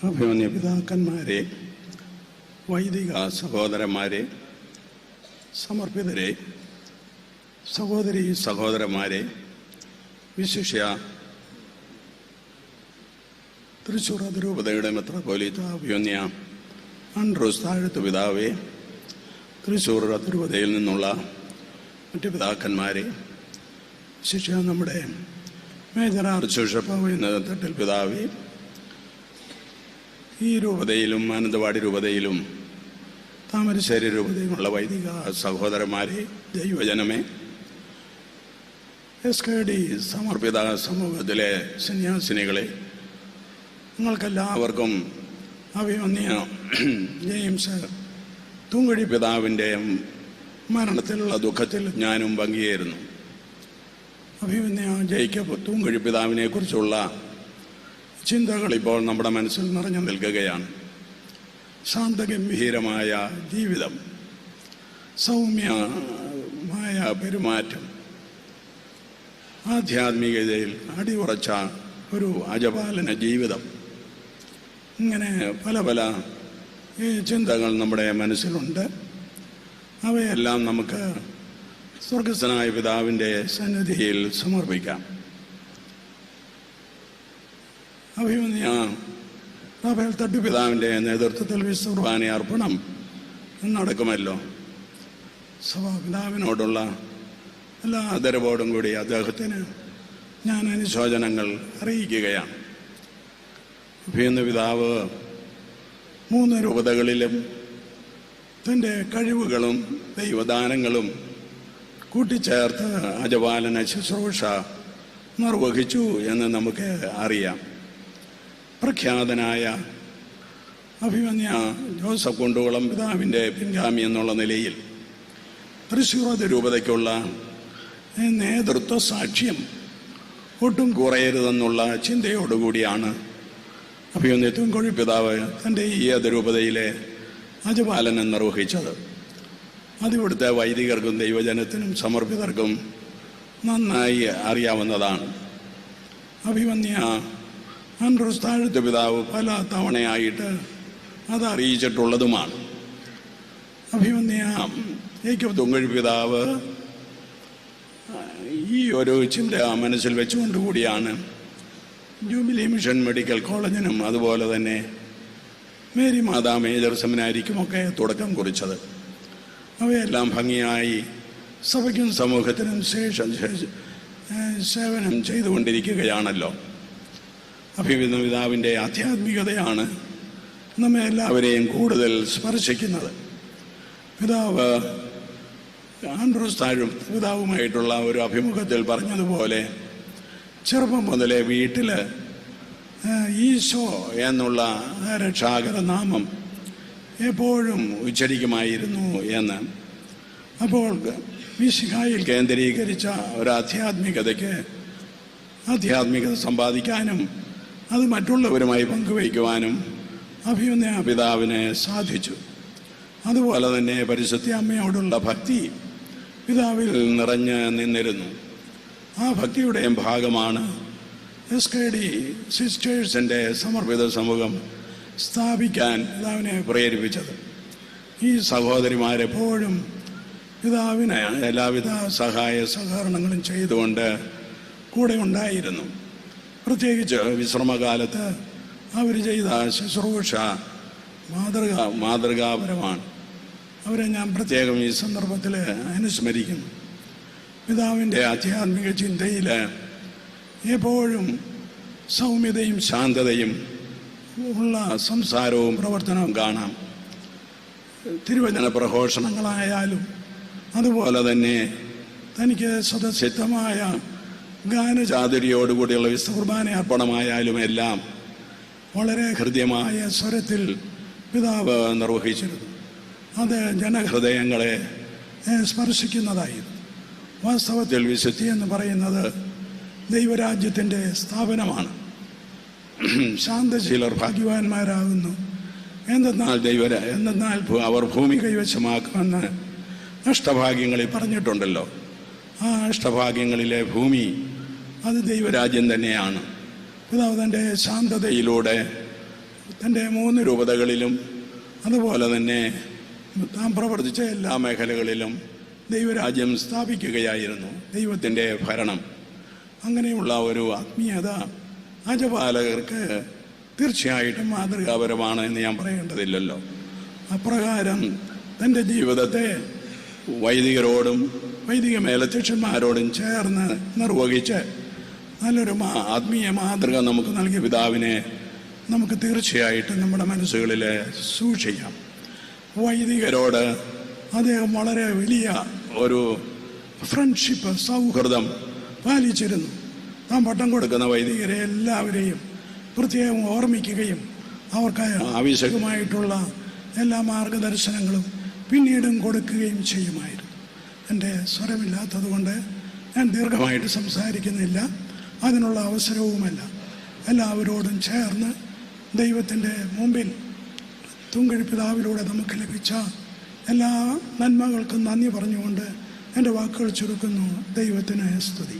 അഭിമന്യ പിതാക്കന്മാരെ, വൈദിക സഹോദരന്മാരെ, സമർപ്പിതരെ, സഹോദരി സഹോദരന്മാരെ, വിശിഷ്യ തൃശ്ശൂർ അതിരൂപതയുടെ മെത്രാപ്പോലീത്ത അഭിമന്യ ആൻഡ്രൂസ് താഴത്ത് പിതാവേ, തൃശ്ശൂർ അതിരൂപതയിൽ നിന്നുള്ള മറ്റ് പിതാക്കന്മാരെ, വിശിഷ്യ നമ്മുടെ മേജർ ആർച്ച് ബിഷപ്പ് തട്ടിൽ പിതാവേ, ഈ രൂപതയിലും മാനന്തവാടി രൂപതയിലും താമരശ്ശേരി രൂപതയിലുള്ള വൈദിക സഹോദരന്മാരെ, ദൈവജനമേ, SKD സമർപ്പിത സമൂഹത്തിലെ സന്യാസിനികളെ, നിങ്ങൾക്കെല്ലാവർക്കും അഭിമന്യ ജെയിംസ് തൂങ്കുഴി പിതാവിൻ്റെ മരണത്തിലുള്ള ദുഃഖത്തിൽ ഞാനും പങ്കുചേരുന്നു. അഭിമന്യ ജേക്കബ് തൂങ്കുഴി പിതാവിനെ കുറിച്ചുള്ള ചിന്തകൾ ഇപ്പോൾ നമ്മുടെ മനസ്സിൽ നിറഞ്ഞു നിൽക്കുകയാണ്. ശാന്തഗംഭീരമായ ജീവിതം, സൗമ്യമായ പെരുമാറ്റം, ആധ്യാത്മികതയിൽ അടിയുറച്ച ഒരു അജപാലന ജീവിതം, ഇങ്ങനെ പല പല ചിന്തകൾ നമ്മുടെ മനസ്സിലുണ്ട്. അവയെല്ലാം നമുക്ക് സ്വർഗസ്ഥനായ പിതാവിൻ്റെ സന്നിധിയിൽ സമർപ്പിക്കാം. അഭിമന്യ റാഫേൽ തട്ടുപിതാവിൻ്റെ നേതൃത്വത്തിൽ വിശുദ്ധ കുർബാന അർപ്പണം നടക്കുമല്ലോ. സഭാപിതാവിനോടുള്ള എല്ലാ ആദരവോടും കൂടി അദ്ദേഹത്തിന് ഞാൻ അനുശോചനങ്ങൾ അറിയിക്കുകയാണ്. അഭിമന്യ പിതാവ് 3 രൂപതകളിലും തൻ്റെ കഴിവുകളും ദൈവദാനങ്ങളും കൂട്ടിച്ചേർത്ത് അജപാലന ശുശ്രൂഷ നിർവഹിച്ചു എന്ന് നമുക്ക് അറിയാം. പ്രഖ്യാതനായ അഭിമന്യ ജോസഫ് കുണ്ടുകുളം പിതാവിൻ്റെ പിൻഗാമി എന്നുള്ള നിലയിൽ തൃശ്ശൂർ അതിരൂപതയ്ക്കുള്ള നേതൃത്വ സാക്ഷ്യം ഒട്ടും കുറയരുതെന്നുള്ള ചിന്തയോടുകൂടിയാണ് അഭിമന്യ തൂങ്കുഴി പിതാവ് തൻ്റെ ഈ അതിരൂപതയിലെ അജപാലനം നിർവഹിച്ചത്. അതിവിടുത്തെ വൈദികർക്കും ദൈവജനത്തിനും സമർപ്പിതർക്കും നന്നായി അറിയാവുന്നതാണ്. അഭിമന്യ ആൻഡ്രൂസ് താഴത്ത് പിതാവ് പല തവണയായിട്ട് അത് അറിയിച്ചിട്ടുള്ളതുമാണ്. അഭിമന്യ ജേക്കബ് തൂങ്കുഴി പിതാവ് ഈ ഒരു ചിന്ത മനസ്സിൽ വെച്ചുകൊണ്ടുകൂടിയാണ് ജൂബിലി മിഷൻ മെഡിക്കൽ കോളേജിനും അതുപോലെ തന്നെ മേരി മാതാ മേജർ സെമിനാരിക്കുമൊക്കെ തുടക്കം കുറിച്ചത്. അവയെല്ലാം ഭംഗിയായി സഭയ്ക്കും സമൂഹത്തിനും സേവനം ചെയ്തുകൊണ്ടിരിക്കുകയാണല്ലോ. അഭിമന്യ പിതാവിൻ്റെ ആധ്യാത്മികതയാണ് നമ്മെ എല്ലാവരെയും കൂടുതൽ സ്പർശിക്കുന്നത്. പിതാവ് ആൻഡ്രൂസ് താഴത്ത് പിതാവുമായിട്ടുള്ള ഒരു അഭിമുഖത്തിൽ പറഞ്ഞതുപോലെ ചെറുപ്പം മുതലേ വീട്ടിൽ ഈശോ എന്നുള്ള രക്ഷാകര നാമം എപ്പോഴും ഉച്ചരിക്കുമായിരുന്നു എന്ന്. അപ്പോൾ മിശിഹായിൽ കേന്ദ്രീകരിച്ച ഒരു ആധ്യാത്മികത സമ്പാദിക്കാനും അത് മറ്റുള്ളവരുമായി പങ്കുവയ്ക്കുവാനും അഭിമന്യ പിതാവിന് സാധിച്ചു. അതുപോലെ തന്നെ പരിശുദ്ധ അമ്മയോടുള്ള ഭക്തി പിതാവിൽ നിറഞ്ഞ് നിന്നിരുന്നു. ആ ഭക്തിയുടെയും ഭാഗമാണ് SKD സിസ്റ്റേഴ്സിൻ്റെ സമർപ്പിത സമൂഹം സ്ഥാപിക്കാൻ പിതാവിനെ പ്രേരിപ്പിച്ചത്. ഈ സഹോദരിമാരെപ്പോഴും പിതാവിന് എല്ലാവിധ സഹായ സഹകരണങ്ങളും ചെയ്തുകൊണ്ട് കൂടെ ഉണ്ടായിരുന്നു. പ്രത്യേകിച്ച് വിശ്രമകാലത്ത് അവർ ചെയ്ത ശുശ്രൂഷ മാതൃകാപരമാണ്. അവരെ ഞാൻ പ്രത്യേകം ഈ സന്ദർഭത്തിൽ അനുസ്മരിക്കുന്നു. പിതാവിൻ്റെ ആധ്യാത്മിക ചിന്തയിൽ എപ്പോഴും സൗമ്യതയും ശാന്തതയും ഉള്ള സംസാരവും പ്രവർത്തനവും കാണാം. തിരുവചന പ്രഘോഷണങ്ങളായാലും അതുപോലെ തന്നെ തനിക്ക് സ്വതസിദ്ധമായ ഗാനചാതുരിയോടുകൂടിയുള്ള വിശുദ്ധ കുർബാന അർപ്പണമായാലും എല്ലാം വളരെ ഹൃദ്യമായ സ്വരത്തിൽ പിതാവ് നിർവഹിച്ചിരുന്നു. അത് ജനഹൃദയങ്ങളെ സ്പർശിക്കുന്നതായിരുന്നു. വാസ്തവത്തിൽ വിശുദ്ധി എന്ന് പറയുന്നത് ദൈവരാജ്യത്തിൻ്റെ സ്ഥാപനമാണ്. ശാന്തശീലർ ഭാഗ്യവാന്മാരാകുന്നു, എന്തെന്നാൽ അവർ ഭൂമി കൈവശമാക്കുമെന്ന് അഷ്ടഭാഗ്യങ്ങളിൽ പറഞ്ഞിട്ടുണ്ടല്ലോ. ആ അഷ്ടഭാഗ്യങ്ങളിലെ ഭൂമി അത് ദൈവരാജ്യം തന്നെയാണ്. പിതാവ് തൻ്റെ ശാന്തതയിലൂടെ തൻ്റെ 3 രൂപതകളിലും അതുപോലെ തന്നെ താൻ പ്രവർത്തിച്ച എല്ലാ മേഖലകളിലും ദൈവരാജ്യം സ്ഥാപിക്കുകയായിരുന്നു. ദൈവത്തിൻ്റെ ഭരണം, അങ്ങനെയുള്ള ഒരു ആത്മീയത അജപാലകർക്ക് തീർച്ചയായിട്ടും മാതൃകാപരമാണ് എന്ന് ഞാൻ പറയേണ്ടതില്ലല്ലോ. അപ്രകാരം തൻ്റെ ജീവിതത്തെ വൈദികരോടും വൈദിക മേലധ്യക്ഷന്മാരോടും ചേർന്ന് നിർവഹിച്ച് നല്ലൊരു ആത്മീയ മാതൃക നമുക്ക് നൽകിയ പിതാവിനെ നമുക്ക് തീർച്ചയായിട്ടും നമ്മുടെ മനസ്സുകളിൽ സൂക്ഷിക്കാം. വൈദികരോട് അദ്ദേഹം വളരെ വലിയ ഒരു ഫ്രണ്ട്ഷിപ്പ്, സൗഹൃദം പാലിച്ചിരുന്നു. താൻ പട്ടം കൊടുക്കുന്ന വൈദികരെ എല്ലാവരെയും പ്രത്യേകം ഓർമ്മിക്കുകയും അവർക്ക് ആവശ്യമായിട്ടുള്ള എല്ലാ മാർഗദർശനങ്ങളും പിന്നീടും കൊടുക്കുകയും ചെയ്യുമായിരുന്നു. എൻ്റെ സ്വരമില്ലാത്തത് കൊണ്ട് ഞാൻ ദീർഘമായിട്ട് സംസാരിക്കുന്നില്ല, അതിനുള്ള അവസരവുമല്ല. എല്ലാവരോടും ചേർന്ന് ദൈവത്തിൻ്റെ മുമ്പിൽ തുങ്കഴി പിതാവിലൂടെ നമുക്ക് ലഭിച്ച എല്ലാ നന്മകൾക്കും നന്ദി പറഞ്ഞുകൊണ്ട് എൻ്റെ വാക്കുകൾ ചുരുക്കുന്നു. ദൈവത്തിന് സ്തുതി.